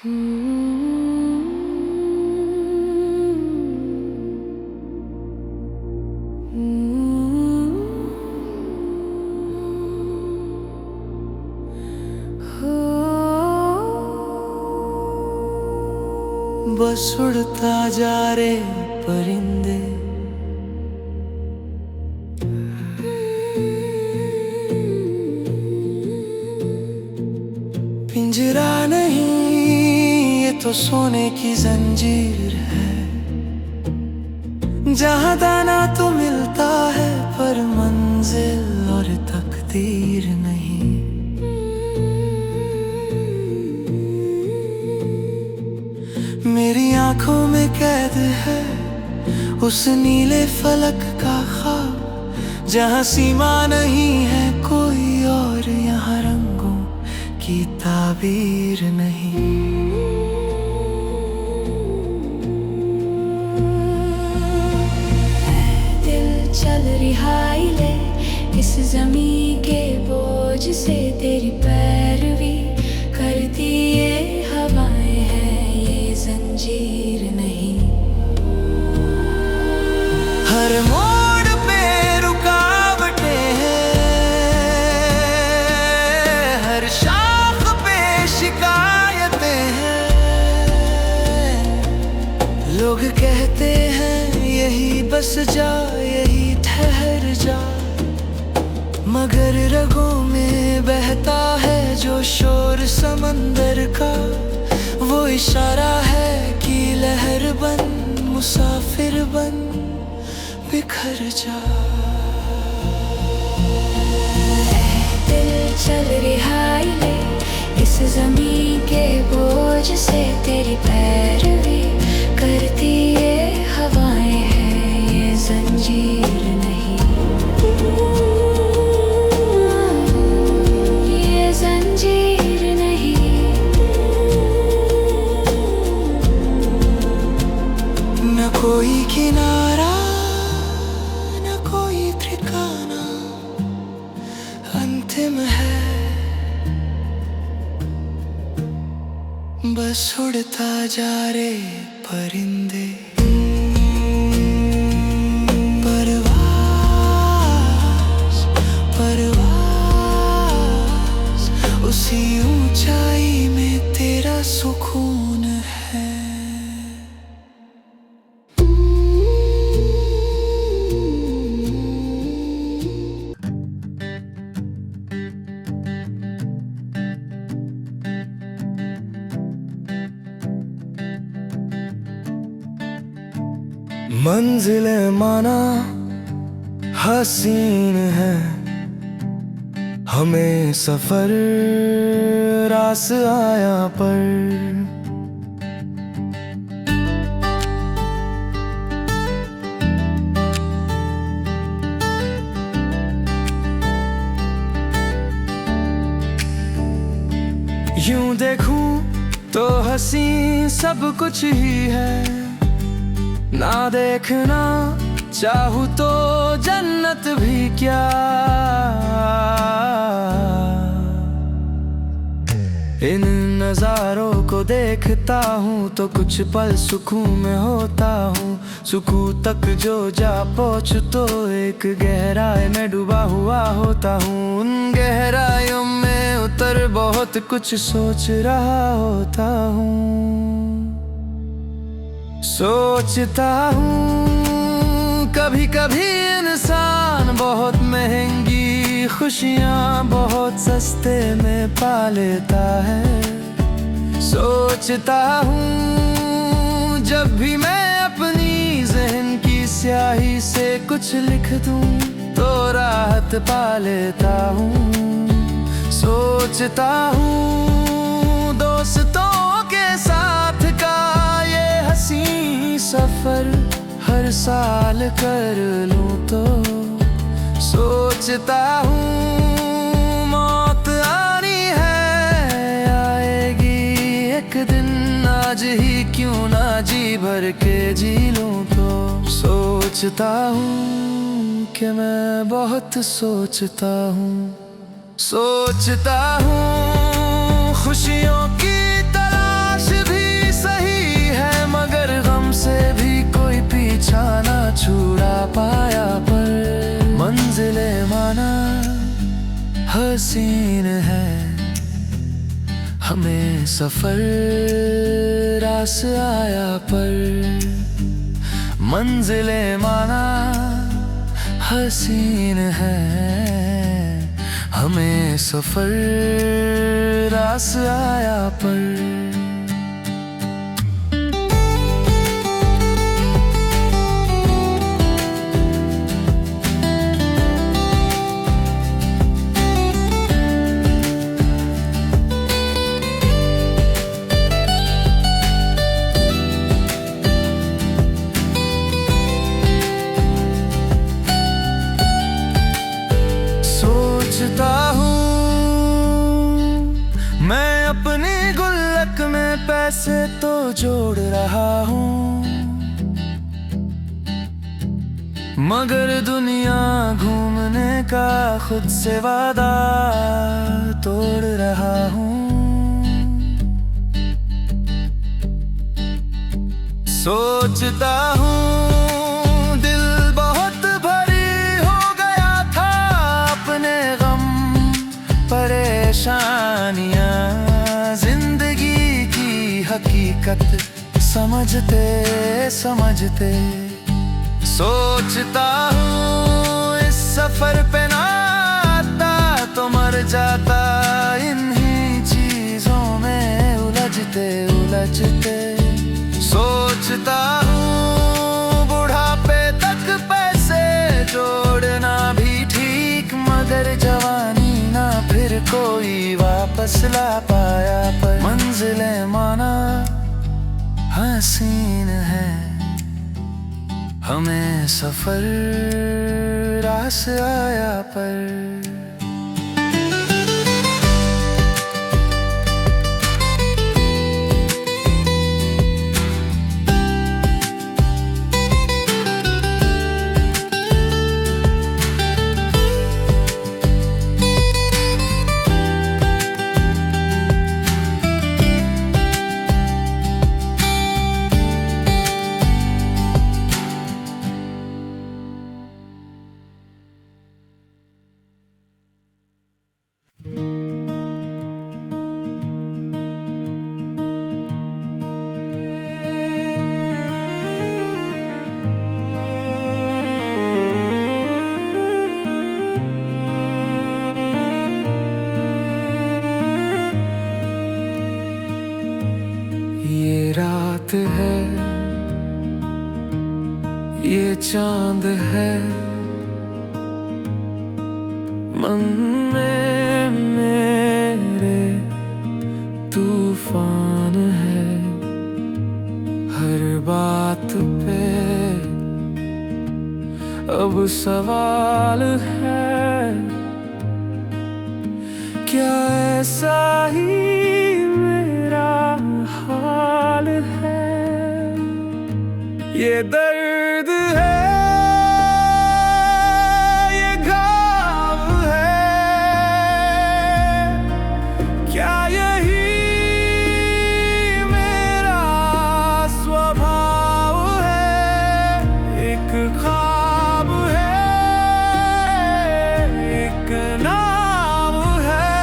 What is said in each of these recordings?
बस उड़ता जा रे परिंदे, पिंजरा नहीं ये तो सोने की जंजीर है, जहां दाना तो मिलता है पर मंजिल और तकदीर नहीं। मेरी आंखों में कैद है उस नीले फलक का ख्वाब, जहां सीमा नहीं है कोई और यहाँ रंगों की ताबीर नहीं। दिल चल रिहाई ले इस ज़मीं के बोझ से, तेरी पैरवी करती ये हवाएं हैं, ये जंजीर नहीं। हर मोड़ पे रुकावटें हैं, हर शाख पे शिकायतें हैं। लोग कहते हैं यही बस जा, यही ठहर जा, मगर रगों में बहता है जो शोर समंदर का, वो इशारा है कि लहर बन मुसाफिर बन बिखर जा। दिल चल रिहाई ले इस ज़मीं के बोझ से, तेरी पैरवी करती ये हवाएं हैं, ये जंजीर नहीं, ये जंजीर नहीं। न कोई किनारा न कोई ठिकाना, अंतिम है बस उड़ता जा रे परिंदे। परवास परवास उसी ऊंचाई में तेरा सुकून है। मंजिले माना हसीन है, हमें सफर रास आया पर यूं देखूं तो हंसी सब कुछ ही है, ना देखना चाहूं तो जन्नत भी क्या। इन नजारों को देखता हूँ तो कुछ पल सुकून में होता हूँ, सुकून तक जो जा पहुँच तो एक गहराई में डूबा हुआ होता हूँ। उन गहराइयों में उतर बहुत कुछ सोच रहा होता हूँ, सोचता हूँ कभी कभी इंसान बहुत महंगी खुशियाँ बहुत सस्ते में पा लेता है। सोचता हूँ जब भी मैं अपनी ज़हन की स्याही से कुछ लिख दूँ तो राहत पा लेता हूँ। सोचता हूँ दोस्तों के साथ का ये हसीन सफर हर साल कर लूं तो। सोचता हूँ मौत आनी है आएगी एक दिन, आज ही क्यों ना जी भर के जी लूं तो। सोचता हूँ कि मैं बहुत सोचता हूँ, सोचता हूँ खुशियों की तलाश हसीन है हमें सफर रास आया पर मंजिले माना हसीन है हमें सफर रास आया पर सोचता हूँ मैं अपनी गुल्लक में पैसे तो जोड़ रहा हूँ, मगर दुनिया घूमने का खुद से वादा तोड़ रहा हूँ। सोचता हूँ दिल बहुत भारी हो गया था अपने गम परेशानियां जिंदगी की हकीकत समझते समझते। सोचता हूँ इस सफर पे ना आता तो मर जाता इन्हीं चीजों में उलझते उलझते। सोचता हूँ बुढ़ापे तक पैसे जोड़ना भी ठीक, मगर जवानी ना फिर कोई वापस ला पाया पर मंजिलें माना हसीन है हमें सफर रास आया पर। ये रात है ये चांद है मन में मेरे तूफान है, हर बात पे अब सवाल है क्या ऐसा ही मेरा हाल है। ये दर्द है ये घाव है क्या यही मेरा स्वभाव है। एक ख्वाब है एक नाम है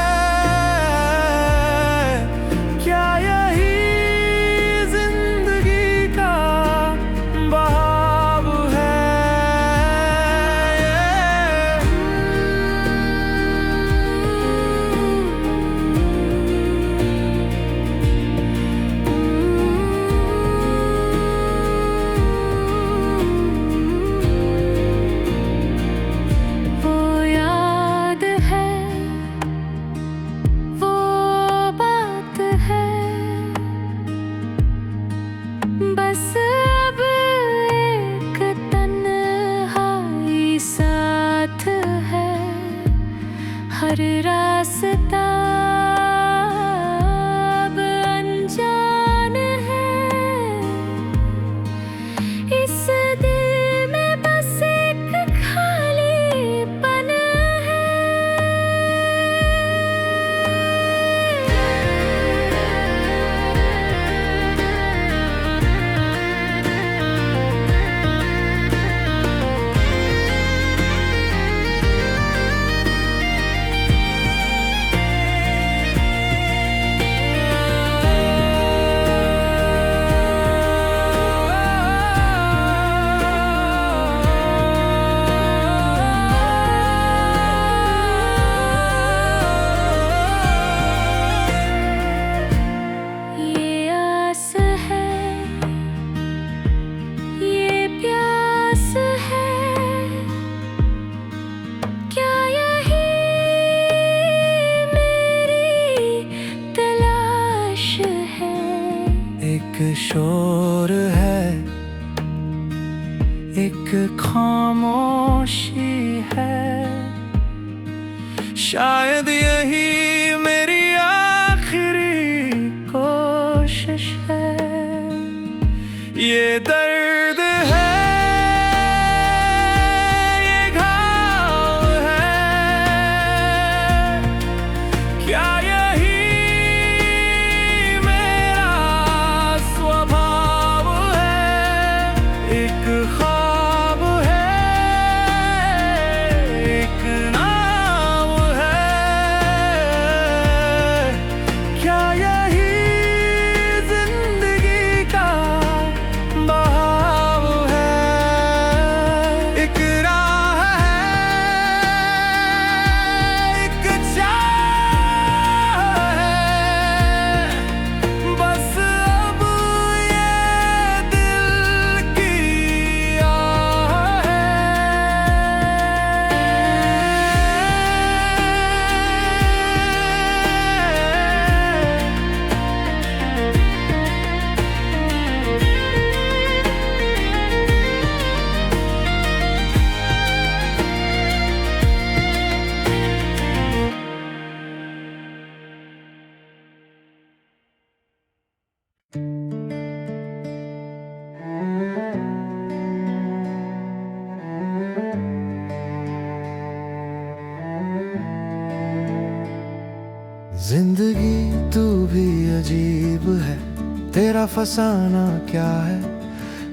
क्या यही जिंदगी का बहाव शोर है, एक खामोशी है। शायद यही मेरी आखिरी कोशिश है। ये दर्द है, ये घाव है, क्या यही मेरा स्वभाव है? एक ख्वाब है, एक नाम है, क्या यही जिंदगी का बहाव है? एक राह है, एक चाह है, बस अब ये दिल की आह है। जिंदगी तू भी अजीब है, तेरा फसाना क्या है?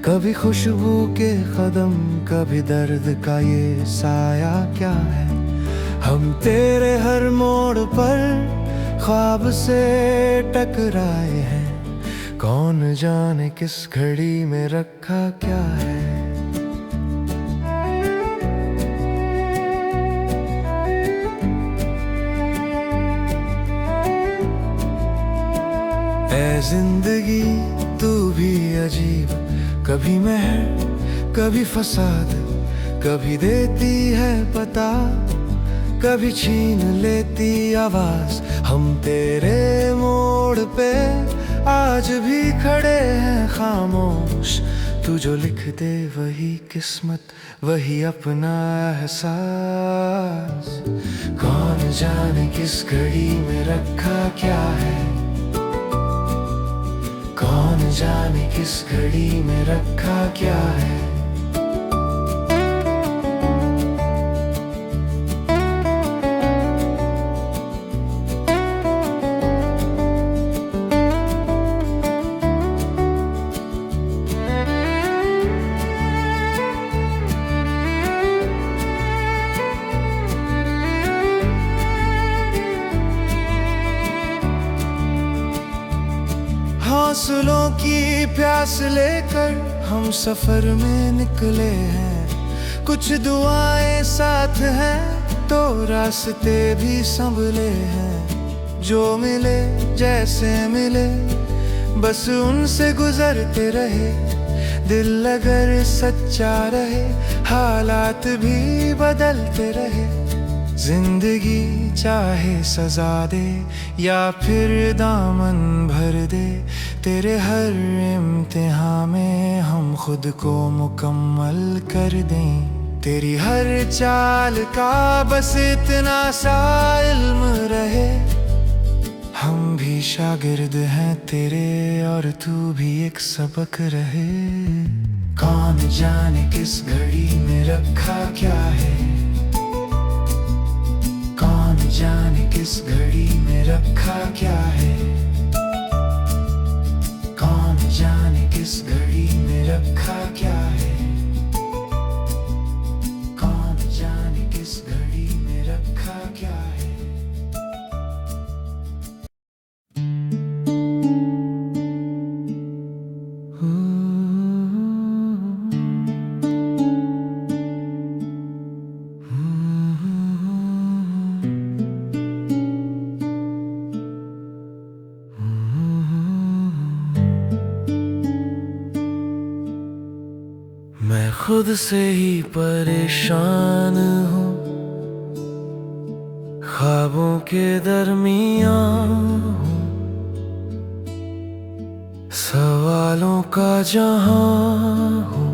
कभी खुशबू के कदम, कभी दर्द का ये साया क्या है? हम तेरे हर मोड़ पर ख्वाब से टकराए हैं, कौन जाने किस घड़ी में रखा क्या है? ऐ जिंदगी तू भी अजीब, कभी मेहर कभी फसाद, कभी देती है पता, कभी छीन लेती आवाज। हम तेरे मोड़ पे आज भी खड़े हैं खामोश, तू जो लिख दे वही किस्मत, वही अपना एहसास। कौन जाने किस घड़ी में रखा क्या है, कौन जाने किस घड़ी में रखा क्या है? हौसलों की प्यास लेकर हम सफर में निकले हैं, कुछ दुआएं साथ हैं तो रास्ते भी संभले हैं। जो मिले जैसे मिले बस उनसे गुजरते रहे, दिल अगर सच्चा रहे हालात भी बदलते रहे। जिंदगी चाहे सजा दे या फिर दामन भर दे, तेरे हर इम्तिहान में हम खुद को मुकम्मल कर दें। तेरी हर चाल का बस इतना सा इल्म रहे, हम भी शागिर्द हैं तेरे और तू भी एक सबक रहे। कौन जाने किस घड़ी में रखा क्या है, कौन जाने किस घड़ी में रखा क्या है, कौन जाने किस घड़ी में रखा क्या है, कौन जाने किस घड़ी में रखा क्या है। मैं खुद से ही परेशान हूँ, ख्वाबों के दरमियान हूँ, सवालों का जहां हूँ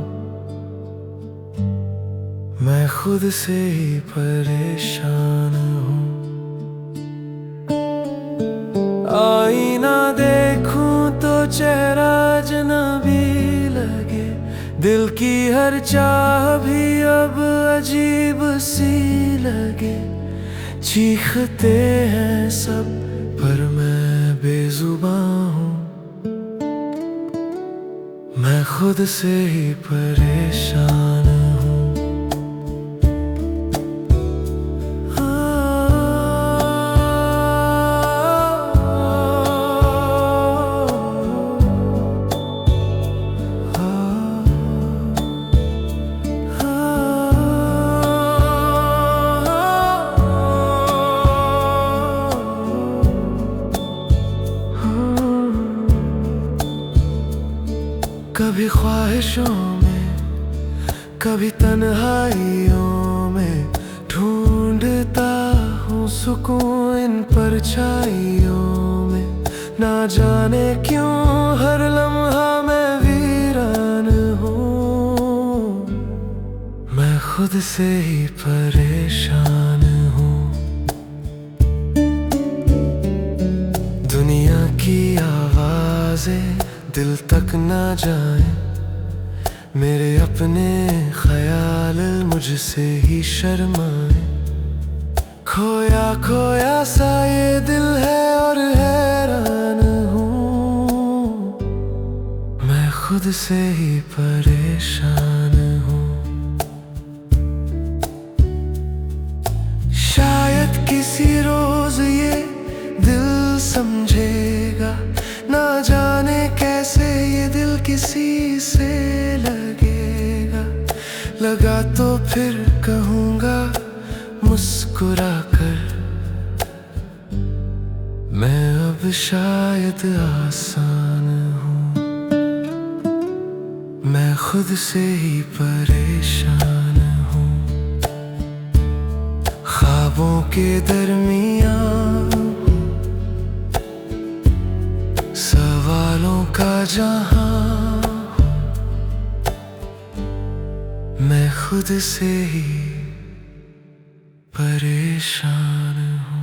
मैं, खुद से ही परेशान हूँ। आईना देखूं तो चेहरा अजनबी लगे, दिल की हर चाह भी अब अजीब सी लगे। चीखते हैं सब पर मैं बेजुबान हूँ, मैं खुद से ही परेशान हूँ। कभी ख्वाहिशों में, कभी तन्हाइयों में ढूंढता हूँ सुकून इन परछाइयों में। ना जाने क्यों हर लम्हा मैं वीरान हूँ, मैं खुद से ही परेशान हूँ। दुनिया की आवाजें दिल तक ना जाए, मेरे अपने ख्याल मुझसे ही शर्माए। खोया खोया सा ये दिल है और हैरान हूँ, मैं खुद से ही परेशान हूँ। शायद किसी रोज ये दिल समझेगा, ना जाने कैसे ये दिल किसी से लगेगा। लगा तो फिर कहूँगा मुस्कुरा कर, मैं अब शायद आसान हूँ, मैं खुद से ही परेशान हूँ। ख्वाबों के दरमियाँ सवालों का जहां, मैं खुद से ही परेशान हूँ।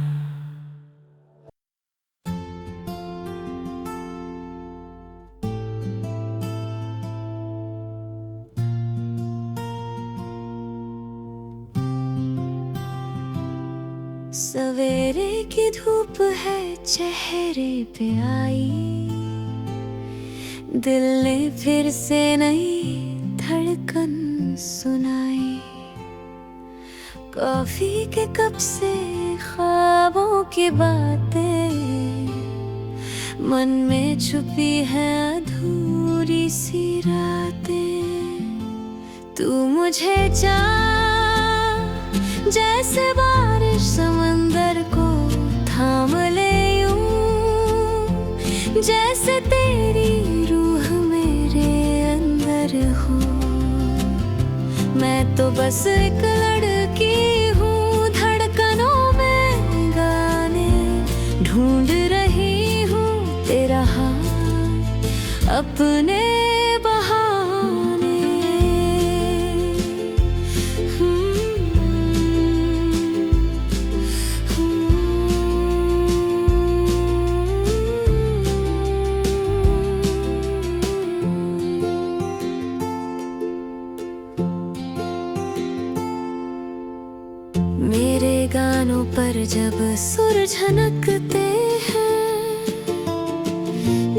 सवेरे की धूप है चेहरे पे आई, दिल ने फिर से नई धड़कन सुनाई। कॉफी के कप से ख्वाबों की बातें मन में छुपी है अधूरी सी रातें। तू मुझे चाह जैसे बारिश समंदर को थाम ले यूं, जैसे तेरी रूह मेरे अंदर हो। मैं तो बस एक लड़की हूँ, धड़कनों में गाने ढूंढ रही हूँ तेरा हाथ अपने मेरे गानों पर जब सुर झनकते हैं,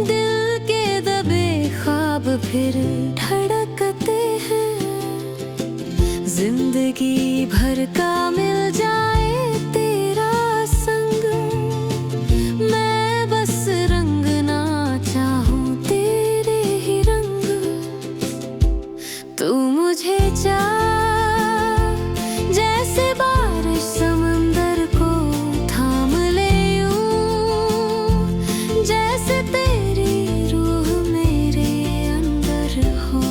दिल के दबे ख्वाब फिर धड़कते हैं। जिंदगी भर का मिल जाए तेरा संग, मैं बस रंगना चाहूं तेरे ही रंग। तू मुझे चाह जैसे बारिश समंदर को थाम ले यूं, जैसे तेरी रूह मेरे अंदर हो।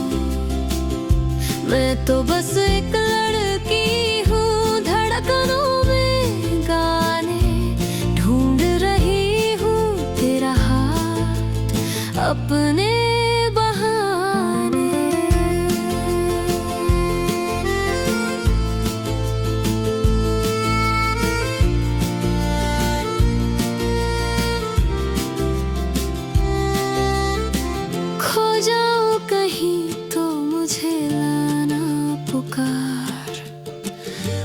मैं तो बस एक लड़की हूँ, धड़कनों में गाने ढूंढ रही हूँ तेरा हाथ अपने अपने बहाने। खो जाऊं कहीं तो मुझे लाना पुकार,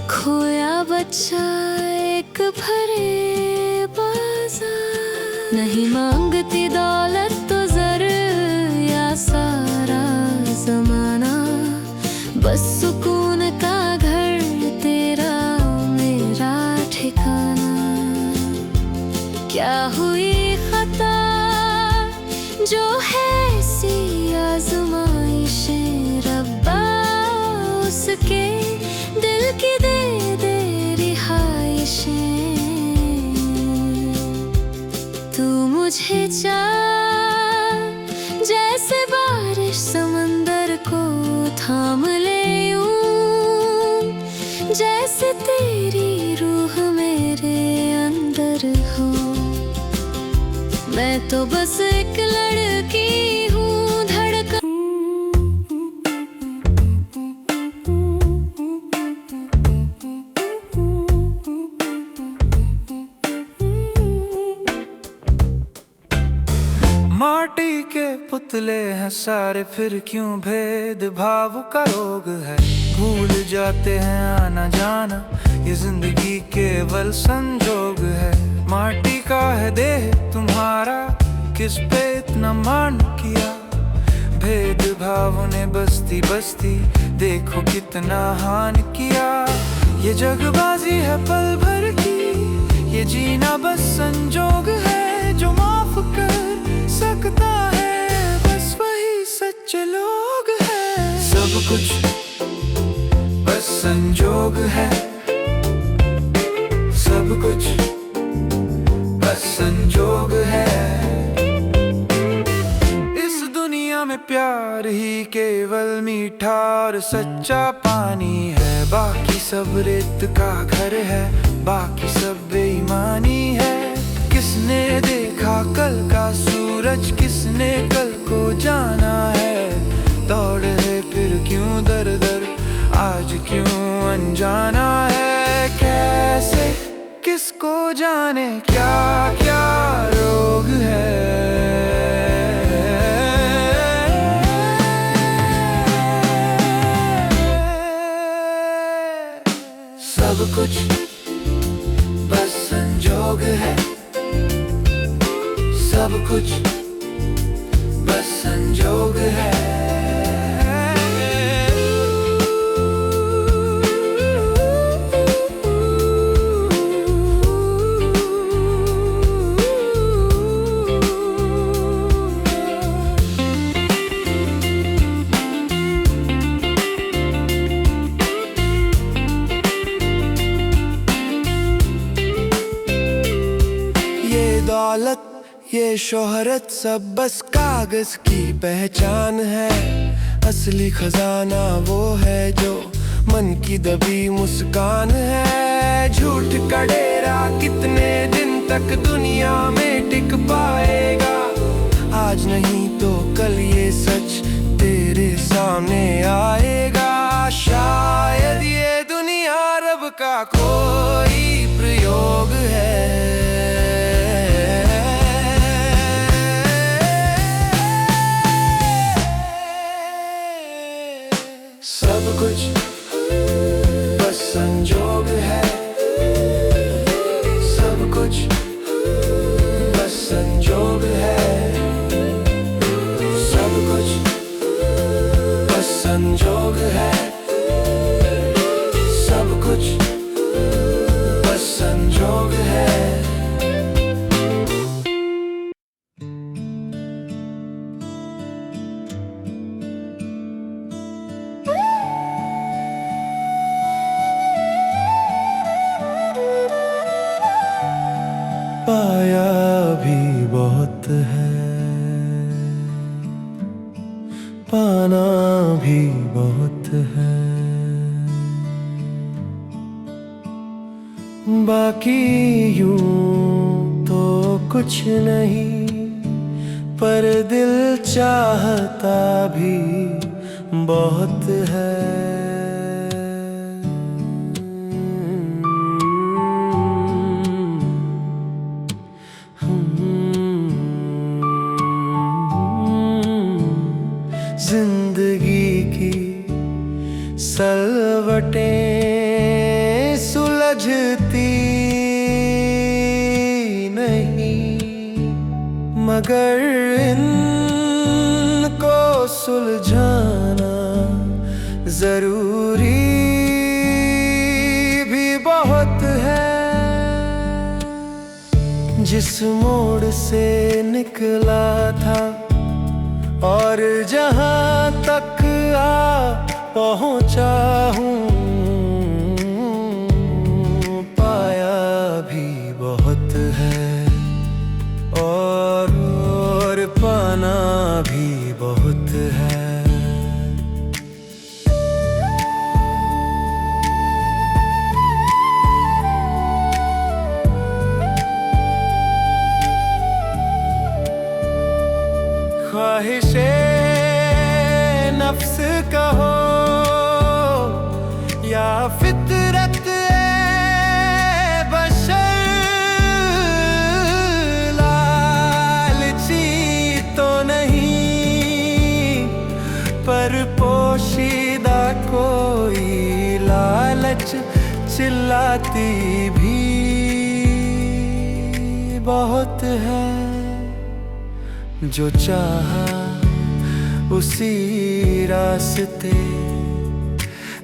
खोया बच्चा एक भरे बाजार। नहीं मांगती दौलत तो ज़र या सारा ज़माना, बस सुकून का घर तेरा मेरा ठिकाना। क्या हुई खता जो है सी आज़माइशें, रब्बा उसके दिल की दे दे रिहाइशें। तू मुझे चाह जैसे बारिश समंदर को थाम ले यूं, जैसे तेरी रूह मेरे अंदर हो। मैं तो बस एक लड़की हूँ धड़कन। माटी के पुतले हैं सारे, फिर क्यों भेदभाव का रोग है। भूल जाते हैं आना जाना, ये जिंदगी केवल संजोग है। माटी का है देह तुम्हारा, किस पे इतना मान किया। भेदभाव ने बस्ती बस्ती देखो कितना हान किया। ये जगबाजी है पल भर की, ये जीना बस संजोग है। जो माफ कर सकता है बस वही सच्चे लोग हैं। सब कुछ बस संजोग है, सब कुछ बस संजोग है। इस दुनिया में प्यार ही केवल मीठा और सच्चा पानी है। बाकी सब रेत का घर है, बाकी सब बेईमानी है। किसने देखा कल का सूरज, किसने कल को जाना है। दौड़ है फिर क्यों दर दर, आज क्यों अनजाना है। कैसे किसको जाने क्या क्या रोग है। सब कुछ बस संजोग है, सब कुछ बस संजोग है। दौलत ये शोहरत सब बस कागज की पहचान है। असली खजाना वो है जो मन की दबी मुस्कान है। झूठ का डेरा कितने दिन तक दुनिया में टिक पाएगा। आज नहीं तो कल ये सच तेरे सामने आएगा। शायद ये दुनिया रब का कोई प्रयोग है। सब कुछ बस संजोग है, सब कुछ बस संजोग है। सब कुछ बस संजोग है, सब कुछ बस संजोग है। पाया भी बहुत है, पाना भी बहुत है। बाकी यूं तो कुछ नहीं, पर दिल चाहता भी बहुत है। जिंदगी की सलवटें सुलझती नहीं, मगर इनको सुलझाना जरूरी भी बहुत है। जिस मोड़ से निकला था और जहां तक आ पहुंचा हूँ, पाया भी बहुत है और पाना भी बहुत है। ख्वाहिशे नफ्स कहो या फितरत बशर, लालची तो नहीं पर पोशीदा कोई लालच चिल्लाती भी बहुत है। जो चाहा उसी रास्ते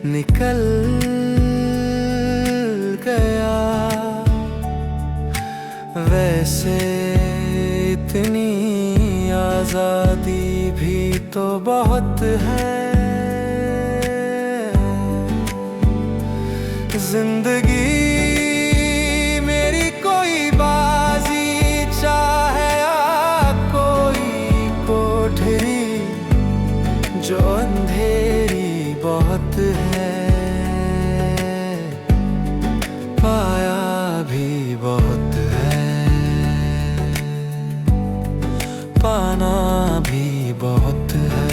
निकल गया, वैसे इतनी आजादी भी तो बहुत है। जिंदगी मेरी कोई बाजी चाहे जो अंधेरी बहुत है, पाया भी बहुत है, पाना भी बहुत है।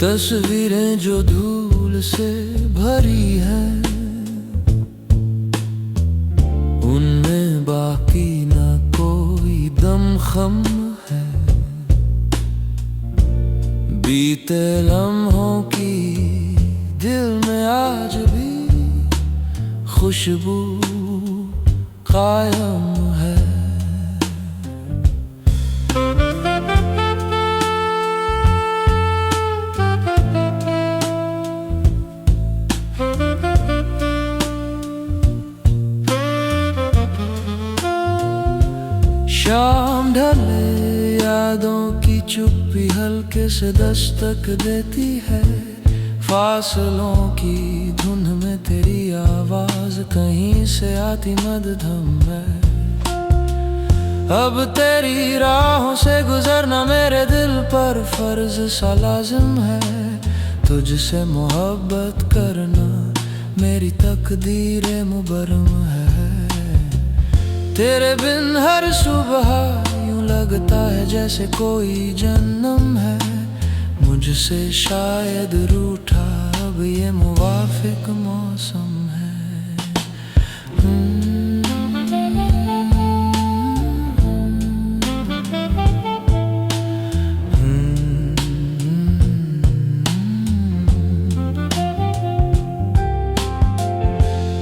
तस्वीरें जो धूल से भरी है, उनमें बाकी ना कोई दमखम है। बीते लम्हों की दिल में आज भी खुशबू कायम है। शाम ढले यादों की चुप्पी हल्के से दस्तक देती है। फासलों की धुन में तेरी आवाज कहीं से आती मध्यम है। अब तेरी राहों से गुजरना मेरे दिल पर फर्ज सा लाजिम है। तुझसे मोहब्बत करना मेरी तकदीर मुबरम है। तेरे बिन हर सुबह यूं लगता है जैसे कोई जन्म है। मुझसे शायद रूठा अब ये मुवाफिक मौसम है।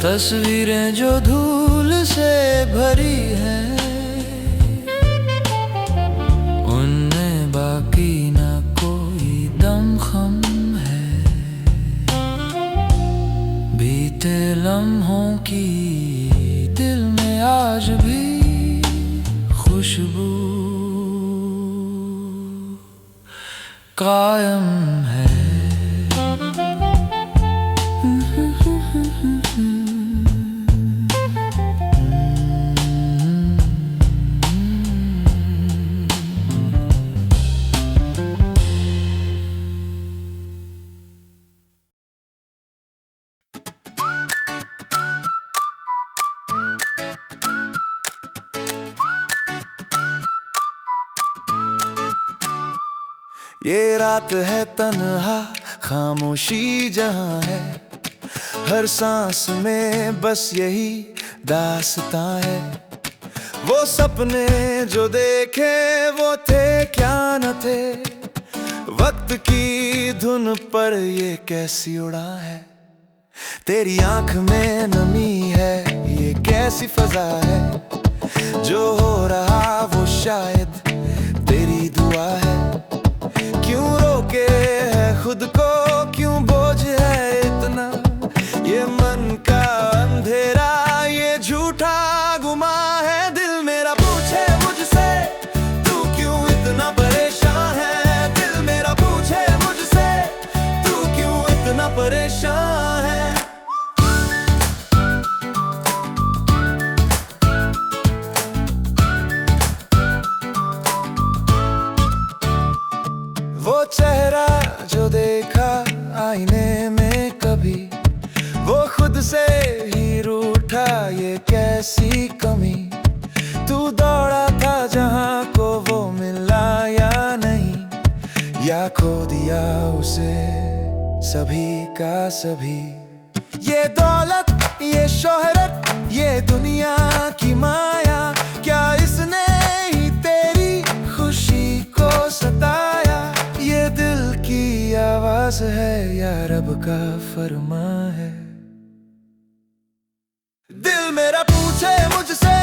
तस्वीरें जो धूल से भरी हैं, उनमें बाकी ना कोई दमखम है। बीते लम्हों की दिल में आज भी खुशबू कायम है। ये रात है तन्हा खामोशी जहां है, हर सांस में बस यही दास्तां है। वो सपने जो देखे वो थे क्या न थे, वक्त की धुन पर ये कैसी उड़ा है। तेरी आंख में नमी है, ये कैसी फजा है, जो हो रहा वो शायद तेरी दुआ है। क्यों रोके है खुद को, क्यों बोझ है इतना, ये मन का अंधेरा, ये झूठा गुमा है। दिल मेरा पूछे मुझसे तू क्यों इतना परेशान है, दिल मेरा पूछे मुझसे तू क्यों इतना परेशान है। वो चेहरा जो देखा आईने में कभी, वो खुद से ही रूठा, ये कैसी कमी। तू दौड़ा था जहां को वो मिला या नहीं, या खो दिया उसे सभी का सभी। ये दौलत ये शोहरत ये दुनिया की माया, क्या इसने ही तेरी खुशी को सताया। ये दिल की आवाज है या रब का फरमा है। दिल मेरा पूछे मुझसे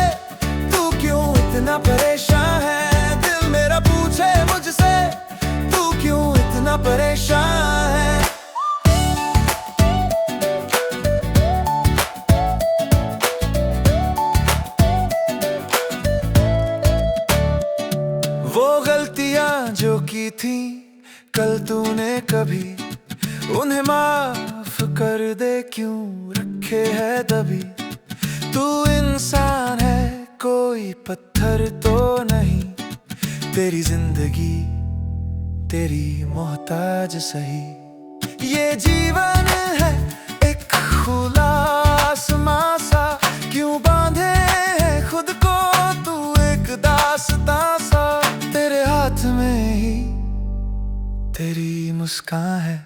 तू क्यों इतना परेशान है, दिल मेरा पूछे मुझसे तू क्यों इतना परेशान है। वो गलतियां जो की थी कल तूने कभी, उन्हें माफ कर दे, क्यों रखे है दबी। तू इंसान है कोई पत्थर तो नहीं, तेरी जिंदगी तेरी मोहताज सही। ये जीवन है एक खुला आसमां सा, क्यों बांधे है खुद को तू एक दास्तां सा। तेरे हाथ में ही तेरी मुस्कान है।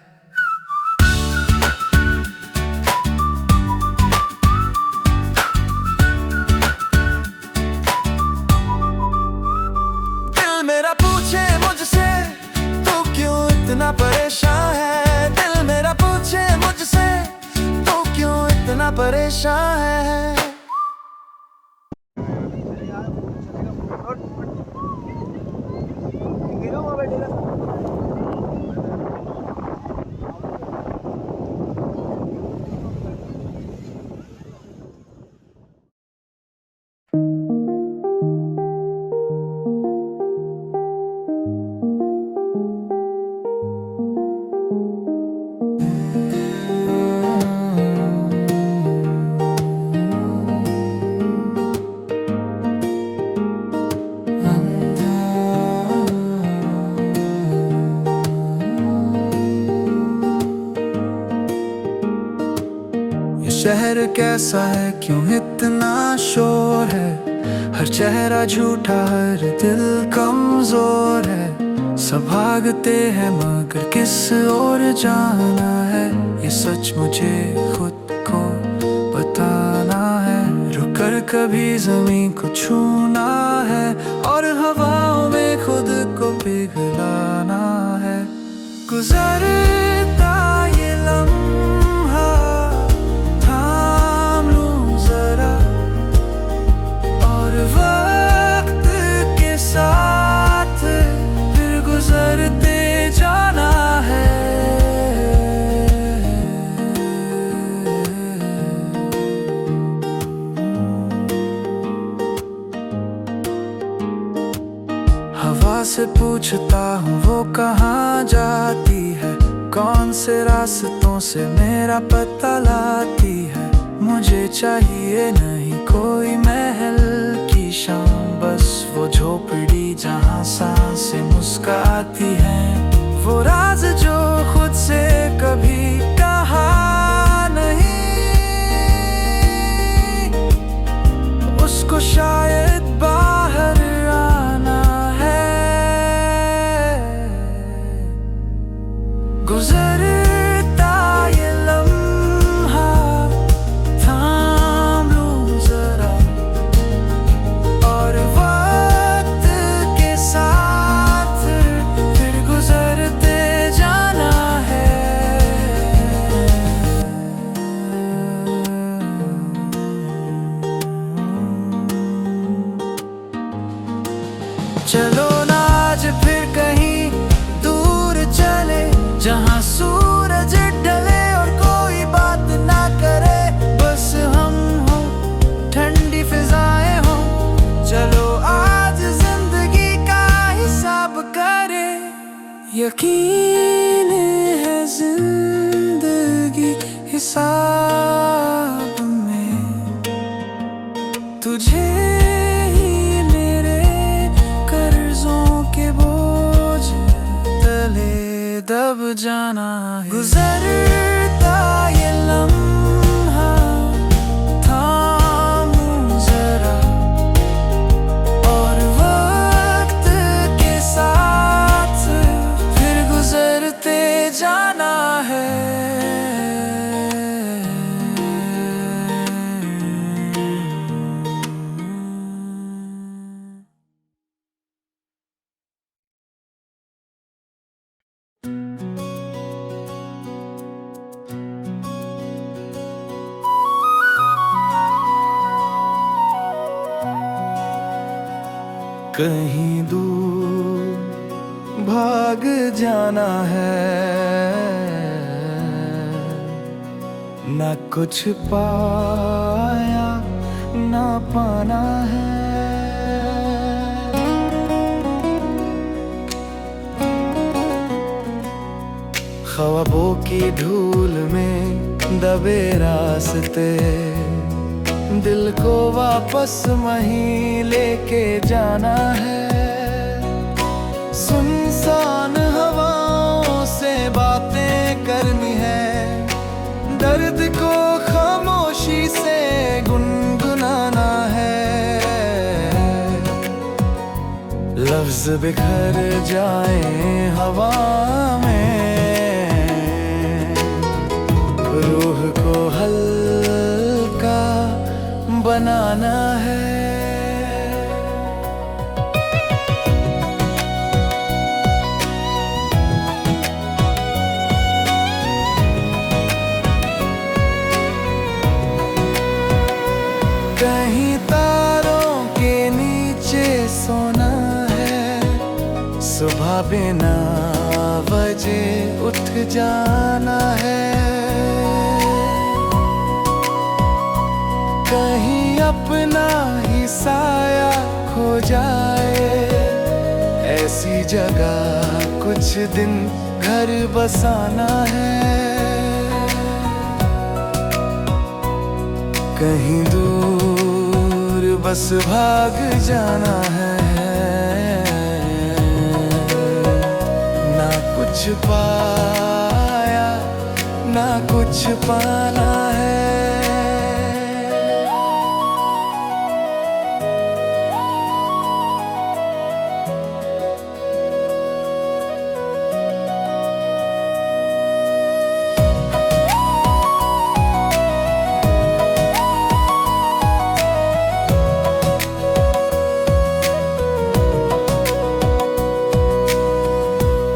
दिल मेरा पूछे मुझसे तू क्यों इतना परेशान है, दिल मेरा पूछे मुझसे तू क्यों इतना परेशान है। शहर कैसा है क्यों इतना शोर है, हर चेहरा झूठा हर दिल कमजोर है। सब भागते हैं मगर किस ओर जाना है, ये सच मुझे खुद को बताना है। रुककर कभी जमीन को छूना है और हवाओं में खुद को पिघलाना है। गुजरता ये लम्हा थाम लूं जरा, और वक्त के साथ फिर गुजरते जाना है। हवा से पूछता हूँ वो कहाँ जाती है, कौन से रास्तों से मेरा पता लाती है। मुझे चाहिए नहीं कोई महल की शाम, बस वो झोपड़ी जहाँ सांसें मुस्काती हैं। वो राज जो खुद से कभी कहा नहीं, उसको शायद बाहर आना है। गुजरता ये लम्हा थाम लूं जरा, और वक्त के साथ फिर गुजरते जाना है। चलो ना आज फिर कहीं दूर चले, जहाँ सूरज ढले और कोई बात ना करे, बस हम हो ठंडी फिजाएं हो। चलो आज जिंदगी का हिसाब करे, यकीन है जिंदगी हिसाब में तुझे ही मेरे कर्जों के बोझ तले दब जाना है। गुजरता ये लम्हा थामूं जरा, और वक्त के साथ फिर गुजरते जाना है। कहीं दूर भाग जाना है, ना कुछ पाया ना पाना है। ख्वाबों की धूल में दबे रास्ते, दिल को वापस वहीं लेके जाना है। सुनसान हवाओं से बातें करनी है, दर्द को खामोशी से गुनगुनाना है। लफ्ज बिखर जाएं हवा में, रूह को हल्का बनाना है। कहीं तारों के नीचे सोना है, सुबह बिना वजह उठ जाना है। कहीं अपना ही साया खो जाए, ऐसी जगह कुछ दिन घर बसाना है। कहीं दूर बस भाग जाना है, ना कुछ पाया ना कुछ पाना है।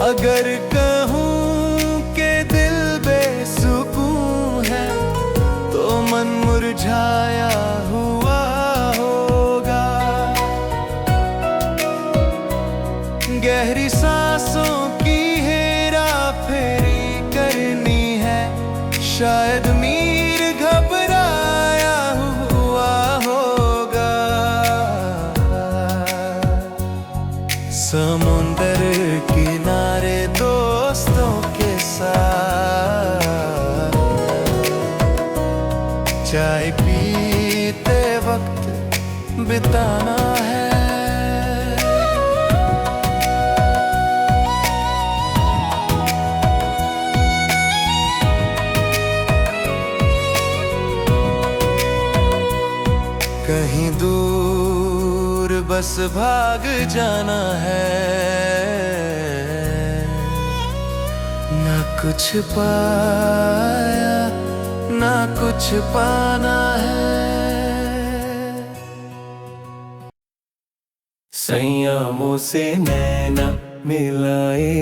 अगर कहूँ कि दिल बेसुकून है, तो मन मुरझाया हुआ होगा। गहरी सांसों की हेरा फेरी करनी है, शायद मीर घबराया हुआ होगा। समुंदर बस भाग जाना है। ना कुछ पाया ना कुछ पाना है। संयमों से नैना मिलाए,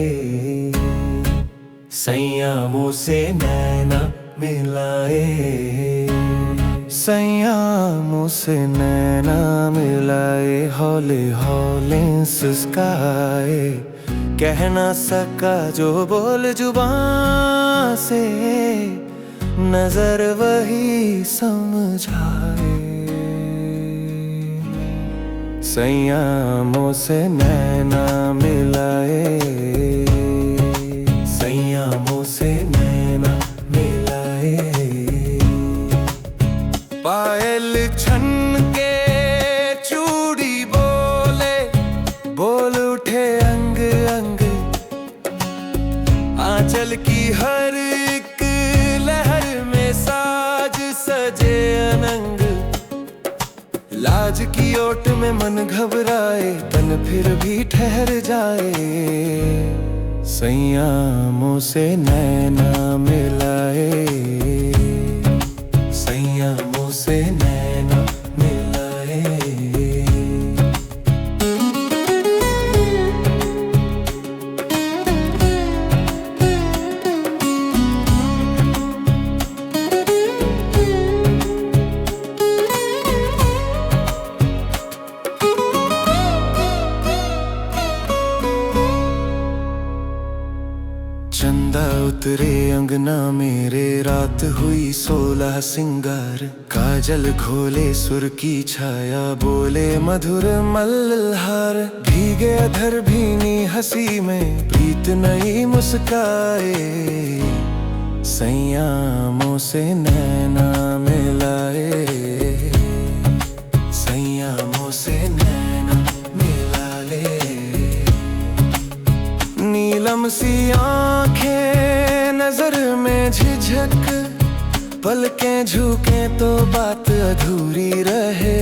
संयमों से नैना मिलाए, संयमों से नैना मिलाए, हौले हौले सुस्काए। कह ना सका जो बोल जुबां से, नजर वही समझाए। संयमों से नैना मिलाए, संयमों से नैना मिलाए। पायल छन के चूड़ी बोले, बोल उठे अंग अंग। आंचल की हर एक लहर में साज सजे अनंग। लाज की ओट में मन घबराए, तन फिर भी ठहर जाए। संयमों से नैना मिलाए, संयमों से नैना मिलाए। चंदा उतरे अंगना मेरे, रात हुई 16 सिंगार। काजल घोले सुर की छाया, बोले मधुर मल्हार। भीगे अधर भीनी हंसी में, प्रीत नई मुस्काए। संयमों से नैना मिलाए, संयमों से नैना मिलाए। नीलम सी आंखें नजर में झिझक, पलकें झुके तो बात अधूरी रहे।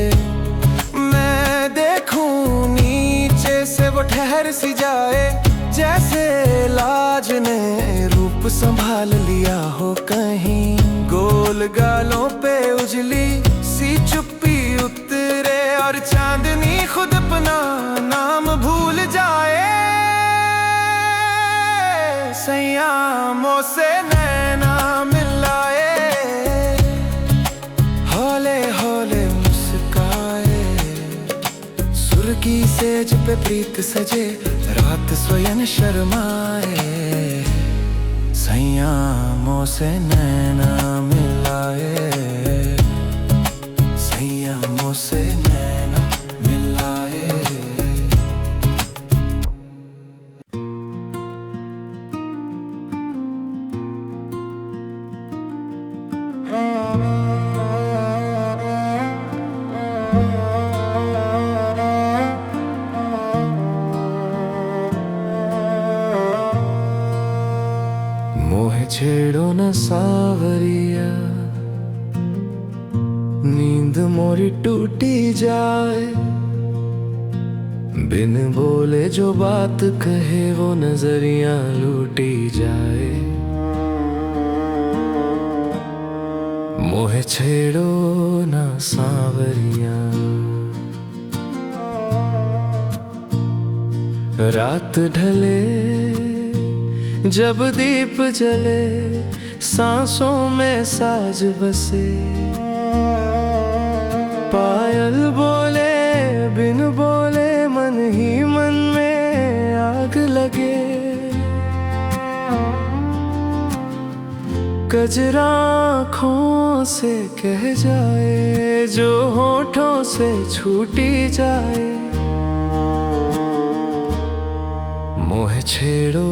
मैं देखूं नीचे से वो ठहर सी जाए, जैसे लाज ने रूप संभाल लिया हो कहीं। गोल गालों पे उजली सी चुप्पी उतरे, और चांदनी खुद अपना नाम भूल जाए। संयमों से नैना मिलाए, हौले हौले मुस्काए। सुर की सेज पे प्रीत सजे, रात स्वयं शर्माए। संयमों से नैना मिलाए, संयमों से नैना मिलाए। मोहे छेड़ो न सावरिया, नींद मोरी टूटी जाए। बिन बोले जो बात कहे, वो नजरिया लूटी जाए। मोहे छेड़ो न सावरिया, रात ढले जब दीप जले, सांसों में साज बसे। पायल बोले बिन बोले, मन ही मन में आग लगे। कजरा आँखों से कह जाए, जो होठों से छूटी जाए। मोहे छेड़ो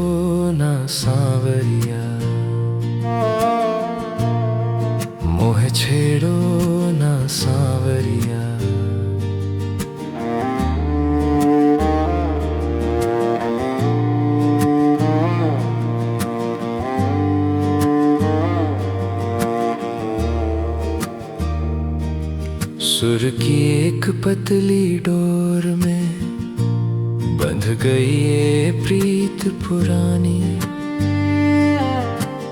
ना सांवरिया, मोहे छेड़ो ना सांवरिया। सुर की एक पतली डोर में गई ये प्रीत पुरानी।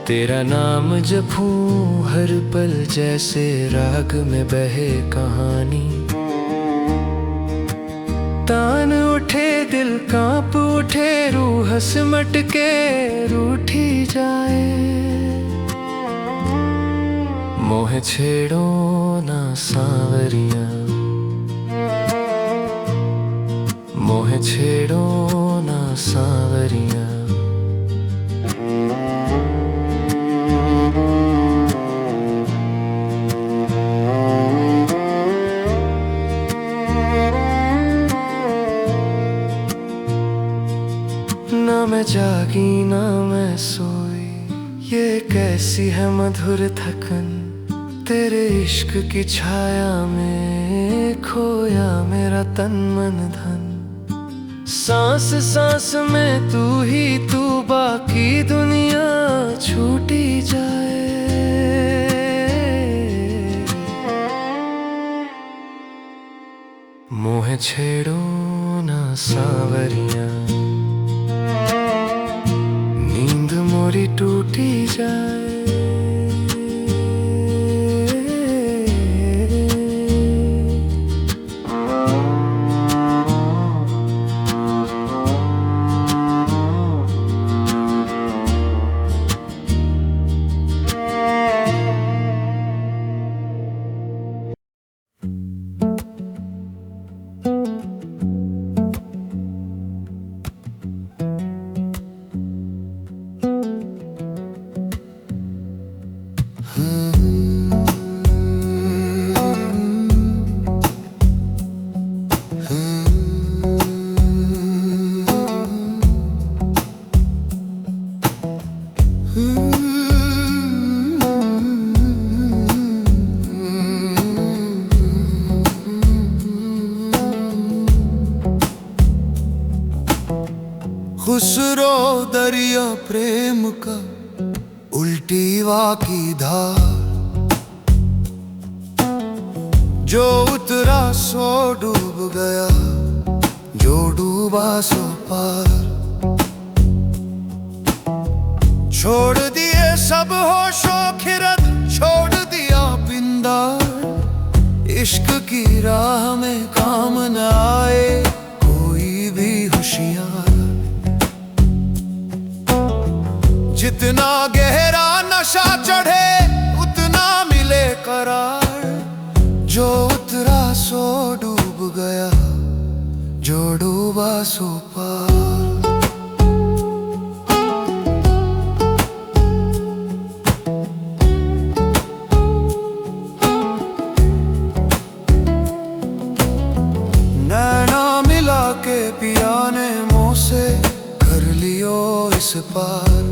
तेरा नाम जपूं हर पल जैसे राग में बहे कहानी। तान उठे दिल कांप उठे, रूह सिमट के रूठी जाए। मोह छेड़ो ना सांवरिया, मोह छेड़ो ना सांवरिया। ना मैं जागी ना मैं सोई, ये कैसी है मधुर थकन। तेरे इश्क की छाया में खोया मेरा तन मन धन। सांस सांस में तू ही तू, बाकी दुनिया छूटी जाए। मोह छेड़ो ना सांवरिया, नींद मोरी टूटी जाए। खुसरो दरिया प्रेम का उल्टी वाकी धार। जो उतरा सो डूब गया, जो डूबा सो पार। छोड़ दिए सब होशो खिरत, छोड़ दिया पिंदार। इश्क की राह में काम न आए कोई भी होशियार। जितना गहरा नशा चढ़े उतना मिले करार। जो उतरा सो डूब गया, जो डूबा सो पार। नैना मिला के पिया ने मुँह से कर लियो इस पार।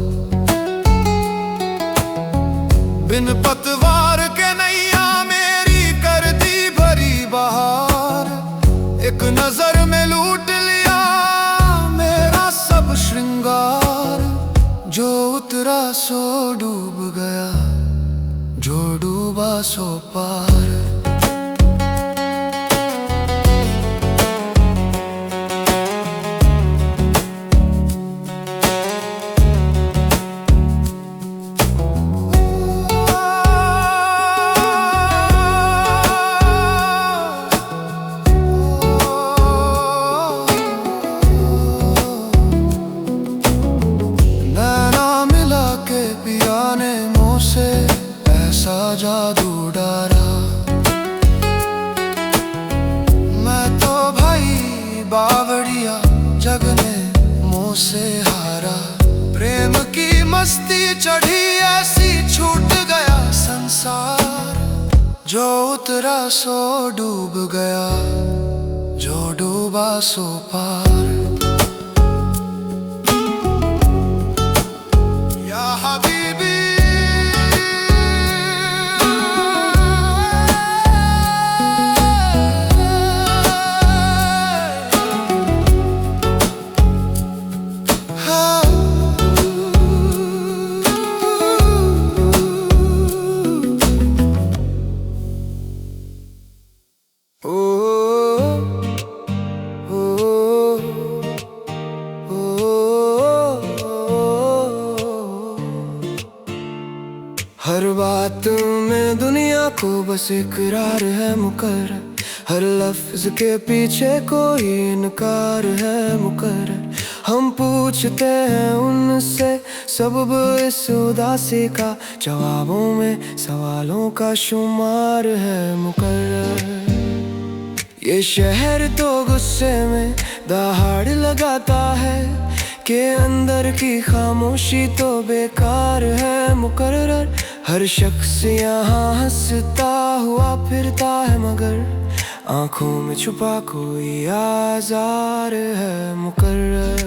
बिन पतवार के नैया मेरी कर दी भरी बहार। एक नजर में लूट लिया मेरा सब श्रृंगार। जो उतरा सो डूब गया, जो डूबा सो पार। ऐसा जादू डारा मैं तो भाई बावड़िया, जग ने मुँह से हारा। प्रेम की मस्ती चढ़ी ऐसी छूट गया संसार। जो उतरा सो डूब गया, जो डूबा सो पार। या हबीबी oh, oh, oh. हर बात में दुनिया को बस इकरार है मुकर्रर, हर लफ्ज के पीछे कोई इनकार है मुकर्रर। हम पूछते हैं उनसे सबब इस उदासी का, जवाबों में सवालों का शुमार है मुकर्रर। ये शहर तो गुस्से में दहाड़ लगाता है कि अंदर की खामोशी तो बेकार है मुकर्रर। हर शख्स यहाँ हंसता हुआ फिरता है मगर आंखों में छुपा कोई आज़ार है मुकर्रर।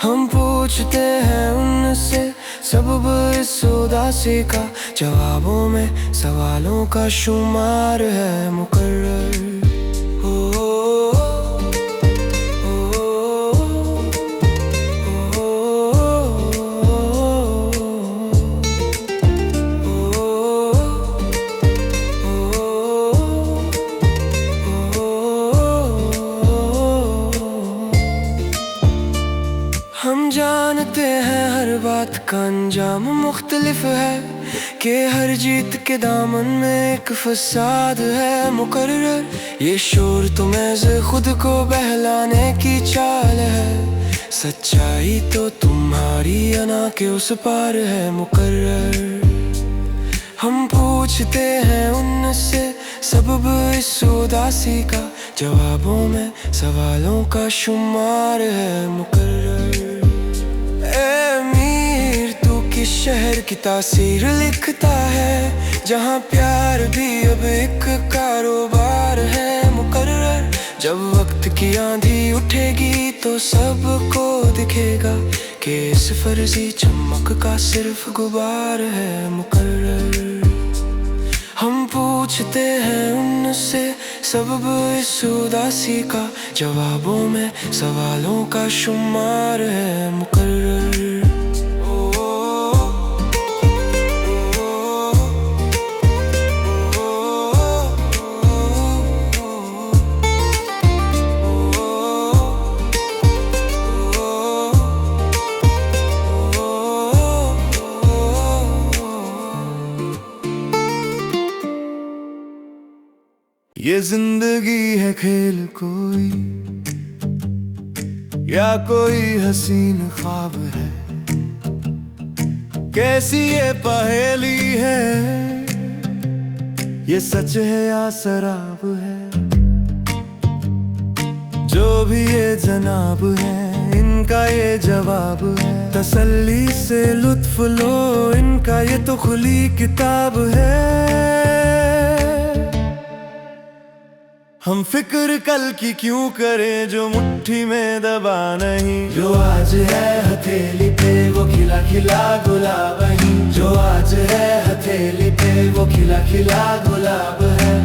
हम पूछते हैं उनसे सबब इस उदासी का, जवाबों में सवालों का शुमार है मुकर्रर। हम जानते हैं हर बात का अंजाम मुख्तलिफ है, कि हर जीत के दामन में एक फसाद है मुकर्रर। ये शोर तो महज़ खुद को बहलाने की चाल है, सच्चाई तो तुम्हारी अना के उस पार है मुकर्रर। हम पूछते हैं उनसे सबब इस उदासी का, जवाबों में सवालों का शुमार है मुकर्रर। किस शहर की तासीर लिखता है, जहाँ प्यार भी अब एक कारोबार है मुकर्रर। जब वक्त की आंधी उठेगी तो सबको दिखेगा कि इस फर्जी चमक का सिर्फ गुबार है मुकर्रर। हम पूछते हैं उनसे सबब इस उदासी का, जवाबों में सवालों का शुमार है मुकर्रर। ये जिंदगी है खेल कोई या कोई हसीन ख्वाब है, कैसी ये पहेली है, ये सच है या शराब है। जो भी ये जनाब है इनका ये जवाब है, तसल्ली से लुत्फ लो इनका ये तो खुली किताब है। हम फिक्र कल की क्यों करें जो मुट्ठी में दबा नहीं, जो आज है हथेली पे वो खिला खिला गुलाब है, जो आज है हथेली पे वो खिला खिला गुलाब है।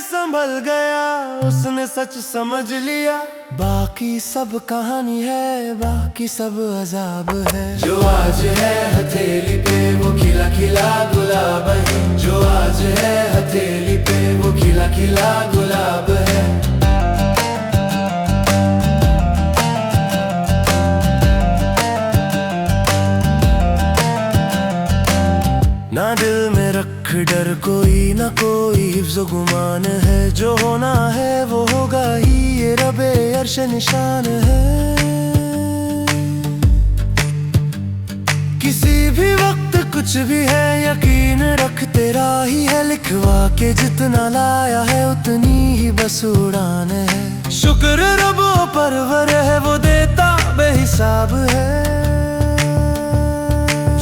संभल गया उसने सच समझ लिया, बाकी सब कहानी है बाकी सब अजाब है। जो आज है हथेली पे वो खिला खिला गुलाब है, जो आज है हथेली पे वो खिला खिला गुलाब है। ना दिल में रख डर कोई ना कोई हिफ्ज़ो गुमान है, जो होना है वो होगा ही ये रबे अर्श निशान है। किसी भी वक्त कुछ भी है यकीन रख तेरा ही है, लिखवा के जितना लाया है उतनी ही बस उड़ान है। शुक्र रबो परवर है वो देता बेहिसाब है,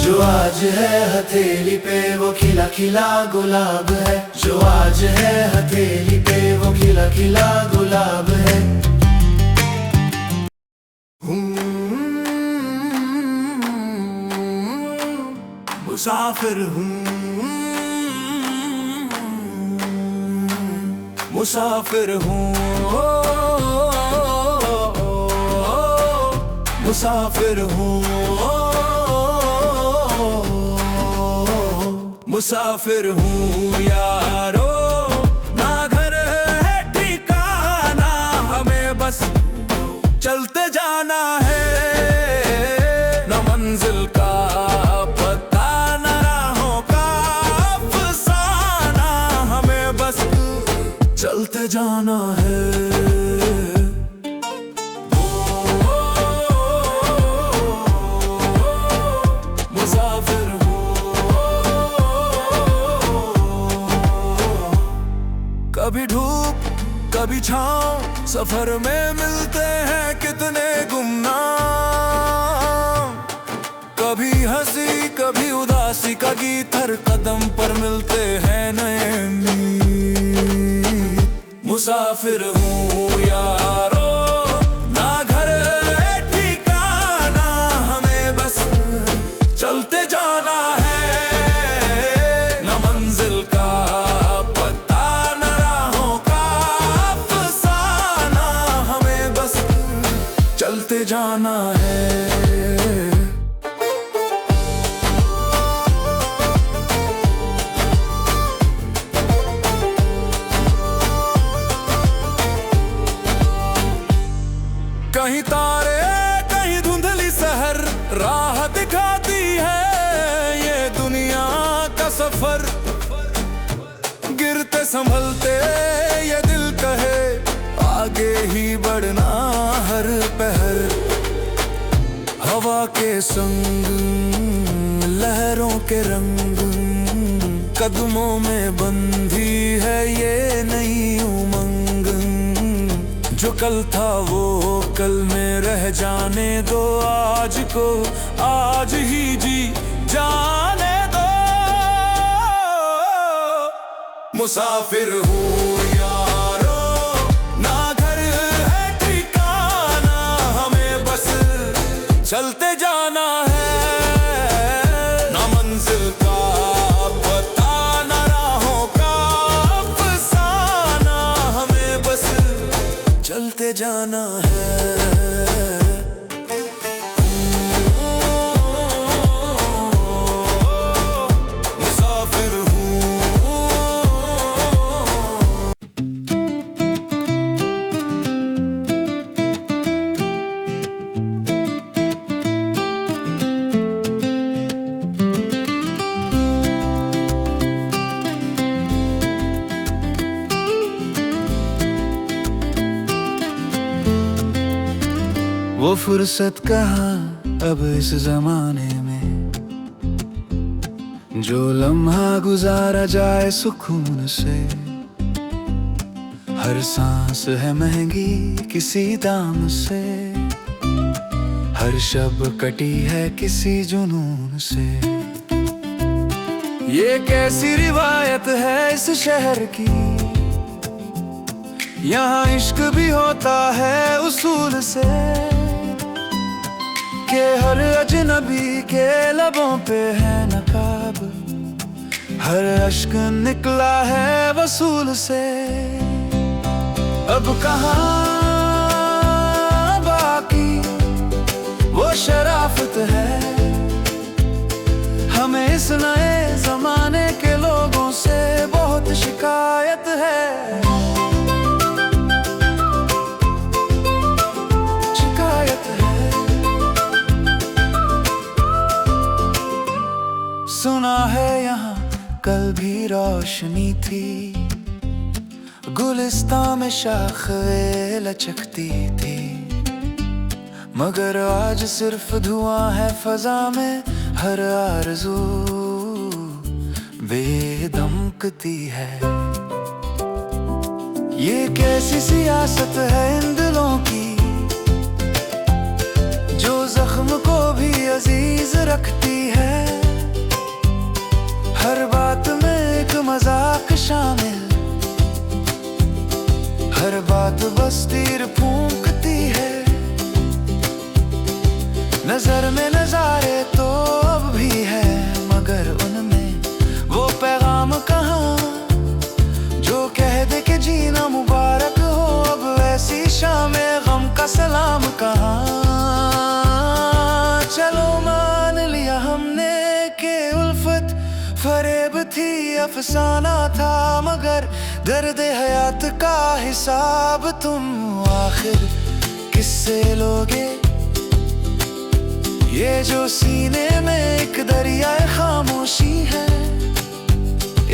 जो आज है हथेली पे वो खिला खिला गुलाब है, जो आज है हथेली पे वो खिला खिला गुलाब है। मुसाफिर हूँ मुसाफिर हूँ मुसाफिर हूँ। मुसाफिर हूँ यारो, ना घर है ठिकाना, हमें बस चलते जाना है। न मंजिल का पता, न राहों का अफसाना, हमें बस चलते जाना है। मुसाफिर कभी धूप कभी छाँव, सफर में मिलते हैं कितने गुमनाम। कभी हंसी कभी उदासी का गीत, हर कदम पर मिलते हैं नए मीत। मुसाफिर हूँ यारो, ना घर है ठिकाना, हमें बस चलते जाना है। न मंजिल का चलते जाना है। कहीं तारे कहीं धुंधली शहर राह दिखाती है ये दुनिया का सफर। गिरते संभलते ये दिल कहे आगे ही बढ़ना हर पहर। हवा के संग लहरों के रंग, कदमों में बंधी है ये नई उमंग। जो कल था वो कल में रह जाने दो, आज को आज ही जी जाने दो। मुसाफिर हूँ यारो, ना घर है ठिकाना, हमें बस चलते जाना है। ना मंजिल का पता, ना राहों का अफसाना, हमें बस चलते जाना है। मुसाफिर वो फुर्सत कहाँ अब इस जमाने में, जो लम्हा गुजारा जाए सुकून से। हर सांस है महंगी किसी दाम से, हर शब कटी है किसी जुनून से। ये कैसी रिवायत है इस शहर की, यहाँ इश्क भी होता है उसूल से। के हर अजनबी के लबों पे है नकाब, हर अश्क निकला है वसूल से। अब कहाँ बाकी वो शराफत है, हमें इस नए जमाने के लोगों से बहुत शिकायत है। सुना है यहाँ कल भी रोशनी थी, गुलिस्तां में शाखें लचकती थी। मगर आज सिर्फ धुआं है फजा में, हर आरज़ू बेदमकती है। ये कैसी सियासत है इन दिलों की, जो जख्म को भी अजीज रखती है। हर बात में एक मजाक शामिल, हर बात बस तीर फूंकती है। नजर में नजारे तो अब भी है, मगर उनमें वो पैगाम कहाँ जो कह दे कि जीना मुबारक हो। अब ऐसी शामे गम का सलाम कहाँ। चलो मान लिया हमने कि उल्फत फरेब अफसाना था, मगर दर्द हयात का हिसाब तुम आखिर किससे लोगे? ये जो सीने में एक दरिया खामोशी है,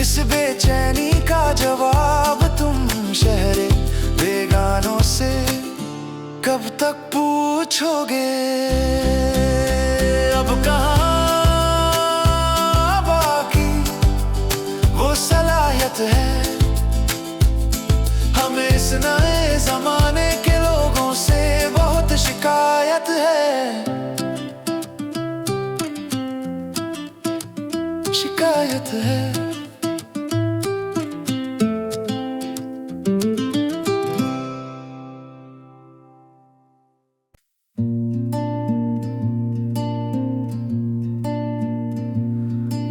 इस बेचैनी का जवाब तुम शहरे बेगानों से कब तक पूछोगे? अब कहाँ बाकी वो सलाहियत है, हमें इस नए जमाने के लोगों से बहुत शिकायत है, शिकायत है।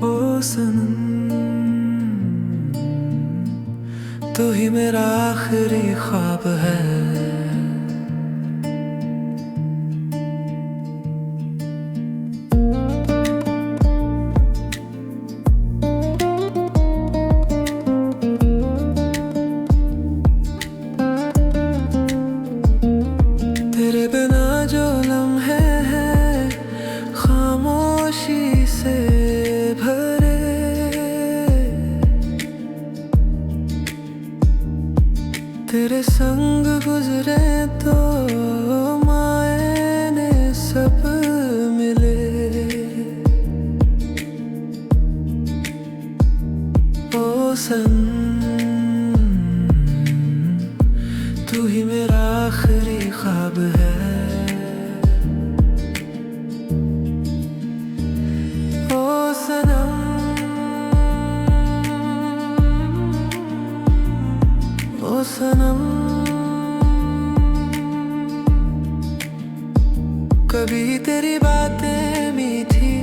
ओ सनम, तू ही मेरा आखिरी ख्वाब है। तेरे बिना जो लम्हे हैं खामोशी से भरे, तेरे संग गुजरे तो मायने सब मिले। ओ सनम, तू ही मेरा आखिरी ख्वाब है। ओ सनम, ओ सनम, कभी तेरी बातें मीठी,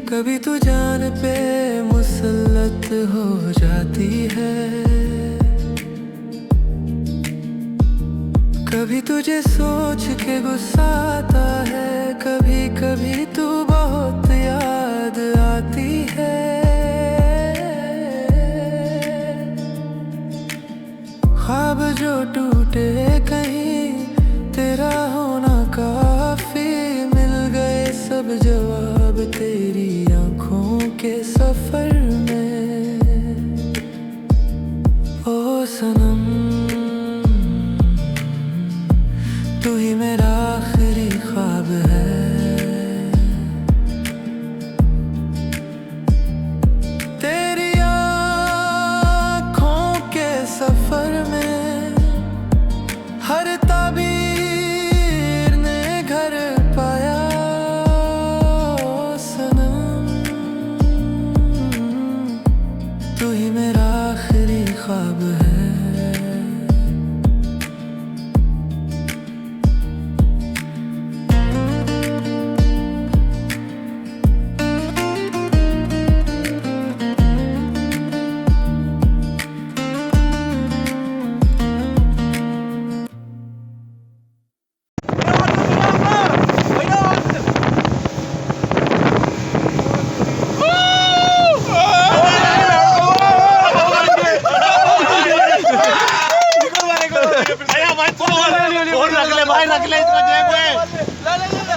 कभी तू जान पे मुसल्लत हो जाती है। कभी तुझे सोच के गुस्सा आता है, कभी कभी तू बहुत याद आती है। ख्वाब जो टूटे कहीं तेरा होना काफी, मिल गए सब जवाब तेरी आंखों के सफर में। ओ सनम, तू ही मेरा आखिरी ख्वाब है। तेरी आँखों के सफर में हर ताबीर ने घर पाया। ओ सनम, तू ही मेरा आखिरी ख्वाब है। भाई रख ले इसको जेब में।